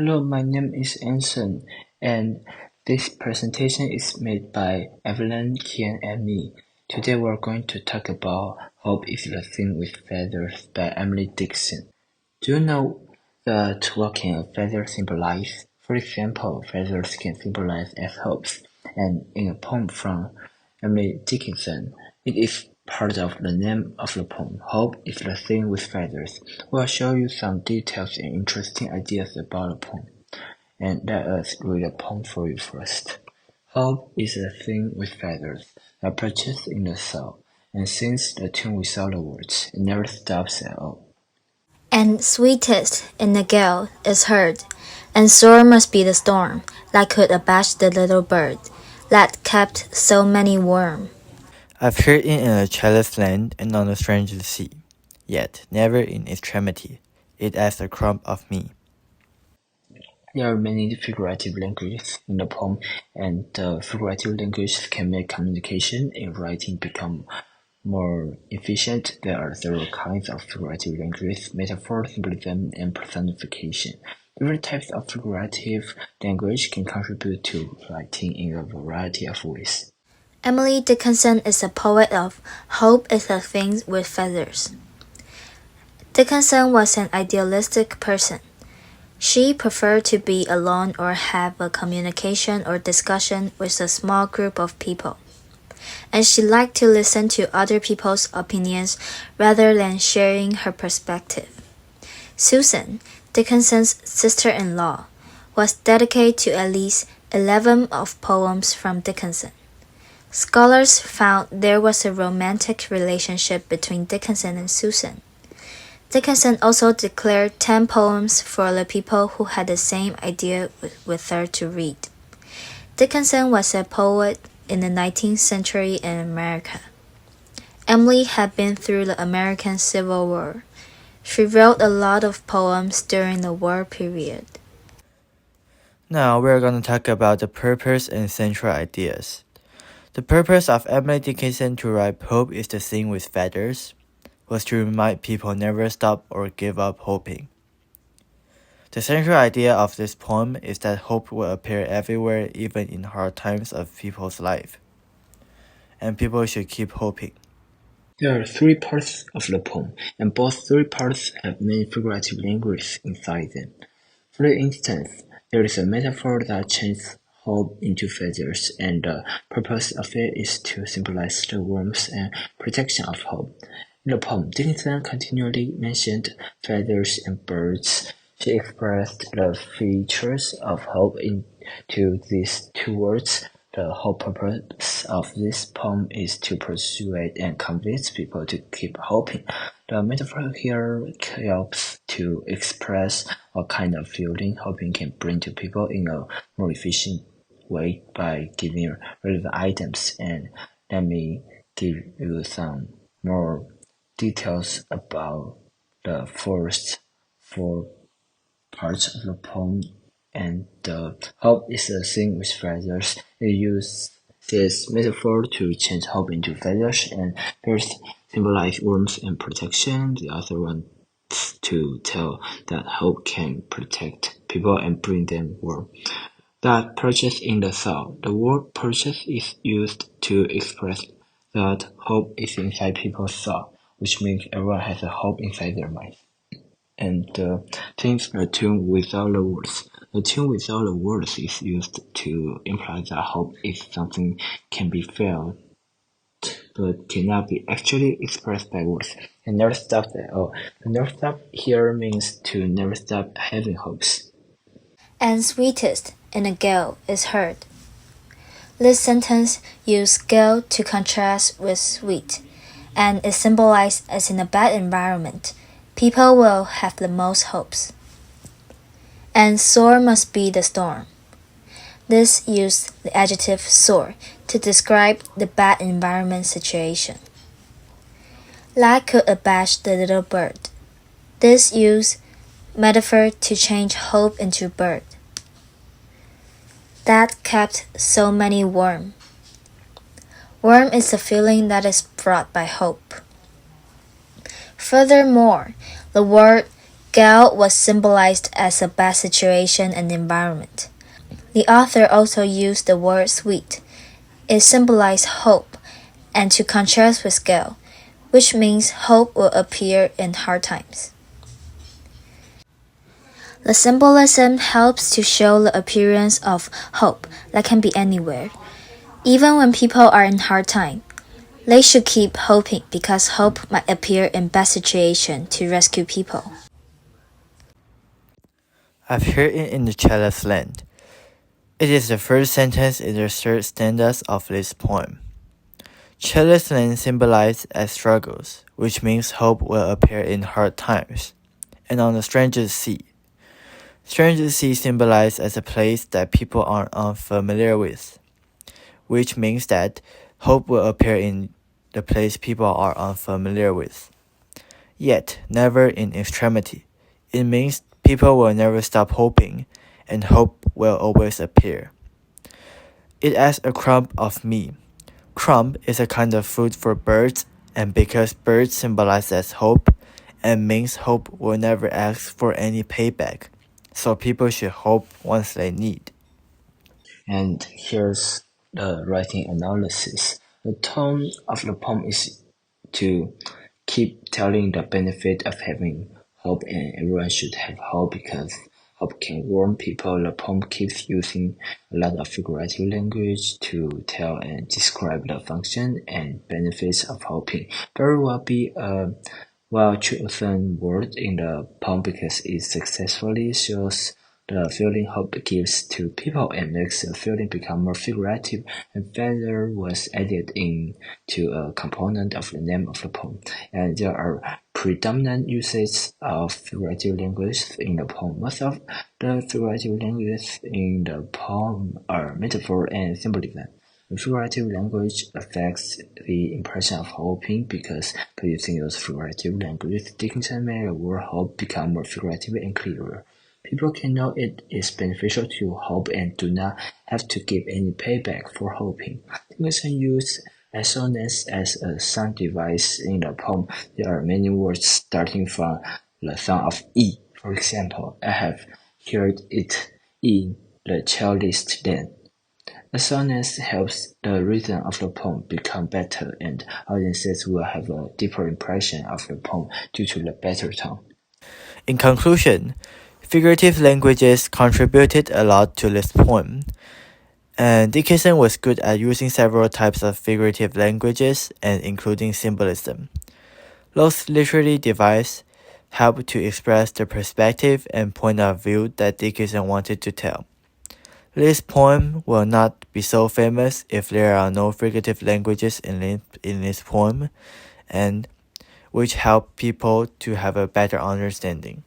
Hello, my name is Anson, and this presentation is made by Evelyn, Kian, and me. Today we're going to talk about Hope is the Thing with Feathers by Emily Dickinson. Do you know that what can a feather symbolize? For example, feathers can symbolize as hopes, and in a poem from Emily Dickinson, it is part of the name of the poem. Hope is the thing with feathers. We'll show you some details and interesting ideas about the poem. And let us read a poem for you first. Hope is a thing with feathers that perches in the soul, and sings the tune without the words. It never stops at all. And sweetest in the gale is heard, and sore must be the storm that could abash the little bird that kept so many warm. I've heard it in a childless land and on a strange sea, yet never in extremity, it as a crumb of me. There are many figurative languages in the poem, and the figurative language can make communication and writing become more efficient. There are several kinds of figurative language: metaphor, symbolism, and personification. Different types of figurative language can contribute to writing in a variety of ways. Emily Dickinson is a poet of Hope is a Thing with Feathers. Dickinson was an idealistic person. She preferred to be alone or have a communication or discussion with a small group of people. And she liked to listen to other people's opinions rather than sharing her perspective. Susan, Dickinson's sister-in-law, was dedicated to at least 11 of poems from Dickinson. Scholars found there was a romantic relationship between Dickinson and Susan. Dickinson also declared 10 poems for the people who had the same idea with her to read. Dickinson was a poet in the 19th century in America. Emily had been through the American Civil War. She wrote a lot of poems during the war period. Now we're going to talk about the purpose and central ideas. The purpose of Emily Dickinson to write Hope is the Thing with Feathers was to remind people never stop or give up hoping. The central idea of this poem is that hope will appear everywhere, even in hard times of people's life, and people should keep hoping. There are three parts of the poem, and both three parts have many figurative language inside them. For instance, there is a metaphor that changes hope into feathers, and the purpose of it is to symbolize the warmth and protection of hope. In the poem, Dickinson continually mentioned feathers and birds. She expressed the features of hope into these two words. The whole purpose of this poem is to persuade and convince people to keep hoping. The metaphor here helps to express what kind of feeling hoping can bring to people in a more efficient way by giving relevant items. And let me give you some more details about the first four parts of the poem. And hope is a thing with feathers. It uses this metaphor to change hope into feathers, and first symbolize warmth and protection. The other one to tell that hope can protect people and bring them warmth. That purchase in the soul. The word purchase is used to express that hope is inside people's soul, which means everyone has a hope inside their mind. And things the tune without the words. The tune without the words is used to imply that hope is something can be felt but cannot be actually expressed by words. And never stop at all. The never stop here means to never stop having hopes. And sweetest in a gale is heard. This sentence used gale to contrast with sweet, and is symbolized as in a bad environment, people will have the most hopes. And sore must be the storm. This used the adjective sore to describe the bad environment situation. That could abash the little bird. This used metaphor to change hope into bird. That kept so many warm. Warm is a feeling that is brought by hope. Furthermore, the word Gale was symbolized as a bad situation and environment. The author also used the word sweet. It symbolized hope, and to contrast with Gale, which means hope will appear in hard times. The symbolism helps to show the appearance of hope that can be anywhere. Even when people are in hard time, they should keep hoping because hope might appear in bad situation to rescue people. I've heard it in the Chalice Land. It is the first sentence in the third stanza of this poem. Chalice Land symbolized as struggles, which means hope will appear in hard times, and on the Stranger's Sea. Stranger's Sea symbolized as a place that people are unfamiliar with, which means that hope will appear in the place people are unfamiliar with. Yet, never in extremity. It means people will never stop hoping, and hope will always appear. It asks a crumb of me. Crumb is a kind of food for birds, and because birds symbolize as hope, and means hope will never ask for any payback, so people should hope once they need. And here's the writing analysis. The tone of the poem is to keep telling the benefit of having hope, and everyone should have hope because hope can warm people. The poem keeps using a lot of figurative language to tell and describe the function and benefits of hoping. There will be a well-chosen word in the poem because it successfully shows the feeling hope gives to people and makes the feeling become more figurative, and feather was added into a component of the name of the poem. And there are predominant uses of figurative language in the poem. Most of the figurative language in the poem are metaphor and symbolism. The figurative language affects the impression of hoping because by using those figurative language, Dickinson made the word hope become more figurative and clearer. People can know it is beneficial to hope and do not have to give any payback for hoping. Dickinson used assonance as a sound device in the poem. There are many words starting from the sound of E. For example, I have heard it in the Chalice Land. Assonance helps the rhythm of the poem become better, and audiences will have a deeper impression of the poem due to the better tone. In conclusion, figurative languages contributed a lot to this poem, and Dickinson was good at using several types of figurative languages and including symbolism. Those literary devices help to express the perspective and point of view that Dickinson wanted to tell. This poem will not be so famous if there are no figurative languages in this poem, and which help people to have a better understanding.